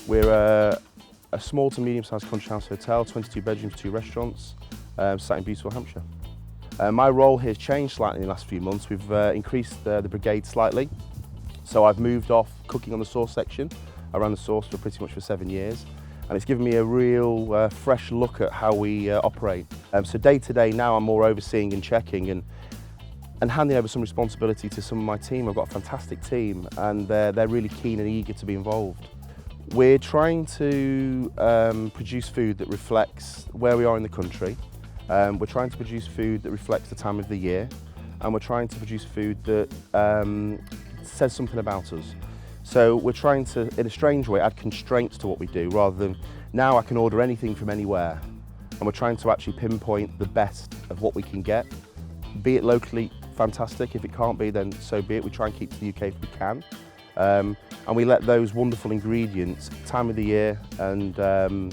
We're a small to medium-sized country house hotel, 22 bedrooms, 2 restaurants, sat in Beaulieu Hampshire. My role here has changed slightly in the last few months. We've increased the brigade slightly. So I've moved off cooking on the sauce section. I ran the sauce for pretty much for 7 years. And it's given me a real fresh look at how we operate. So day to day now I'm more overseeing and checking and handing over some responsibility to some of my team. I've got a fantastic team and they're really keen and eager to be involved. We're trying to produce food that reflects where we are in the country. We're trying to produce food that reflects the time of the year, and we're trying to produce food that says something about us. So we're trying to, in a strange way, add constraints to what we do, rather than now I can order anything from anywhere. And we're trying to actually pinpoint the best of what we can get. Be it locally, fantastic. If it can't be, then so be it. We try and keep to the UK if we can. And we let those wonderful ingredients, time of the year, and the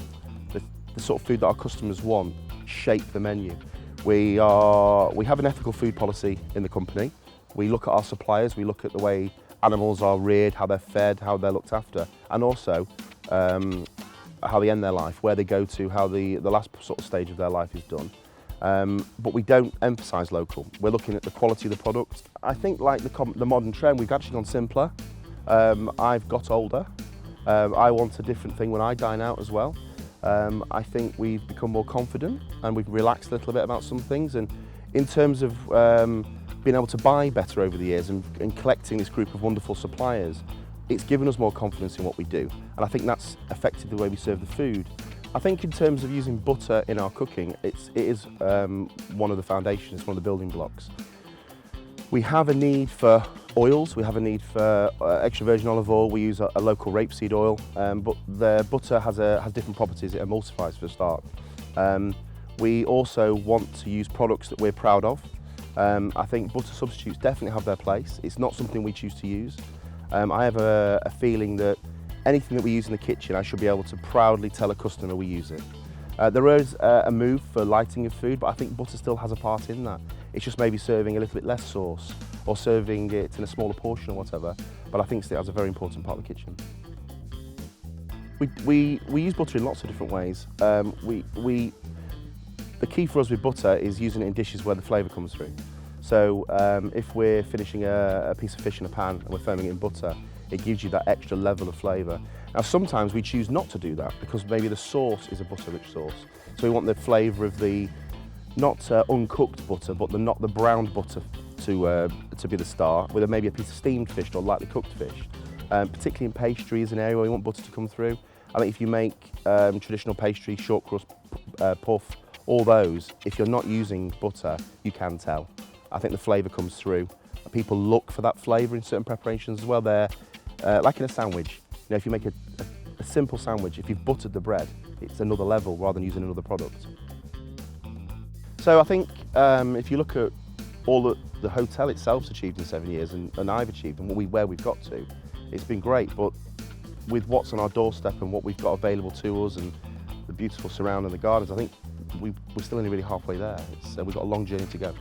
sort of food that our customers want, shape the menu. We have an ethical food policy in the company. We look at our suppliers, we look at the way animals are reared, how they're fed, how they're looked after, and also how they end their life, where they go to, how the last sort of stage of their life is done. But we don't emphasise local. We're looking at the quality of the product. I think like the modern trend, we've actually gone simpler. I've got older. I want a different thing when I dine out as well. I think we've become more confident and we've relaxed a little bit about some things. And in terms of being able to buy better over the years and collecting this group of wonderful suppliers, it's given us more confidence in what we do. And I think that's affected the way we serve the food. I think in terms of using butter in our cooking, it is one of the foundations, one of the building blocks. We have a need for oils, we have a need for extra virgin olive oil, we use a local rapeseed oil, but the butter has different properties, it emulsifies for a start. We also want to use products that we're proud of. I think butter substitutes definitely have their place. It's not something we choose to use. I have a feeling that anything that we use in the kitchen, I should be able to proudly tell a customer we use it. There is a move for lighting of food, but I think butter still has a part in that. It's just maybe serving a little bit less sauce or serving it in a smaller portion or whatever, but I think it still has a very important part of the kitchen. We use butter in lots of different ways. The key for us with butter is using it in dishes where the flavour comes through. So if we're finishing a piece of fish in a pan and we're foaming it in butter, it gives you that extra level of flavour. Now sometimes we choose not to do that because maybe the sauce is a butter-rich sauce. So we want the flavour of the not uncooked butter, but not the browned butter to be the star, with maybe a piece of steamed fish or lightly cooked fish. Particularly in pastry is an area where we want butter to come through. I think if you make traditional pastry, short crust, puff, all those, if you're not using butter, you can tell. I think the flavour comes through. People look for that flavour in certain preparations as well. They're like in a sandwich. You know, if you make a simple sandwich, if you've buttered the bread, it's another level rather than using another product. So I think if you look at all that the hotel itself's achieved in 7 years and I've achieved and where we've got to, it's been great. But with what's on our doorstep and what we've got available to us and the beautiful surround and the gardens, I think we're still only really halfway there. We've got a long journey to go.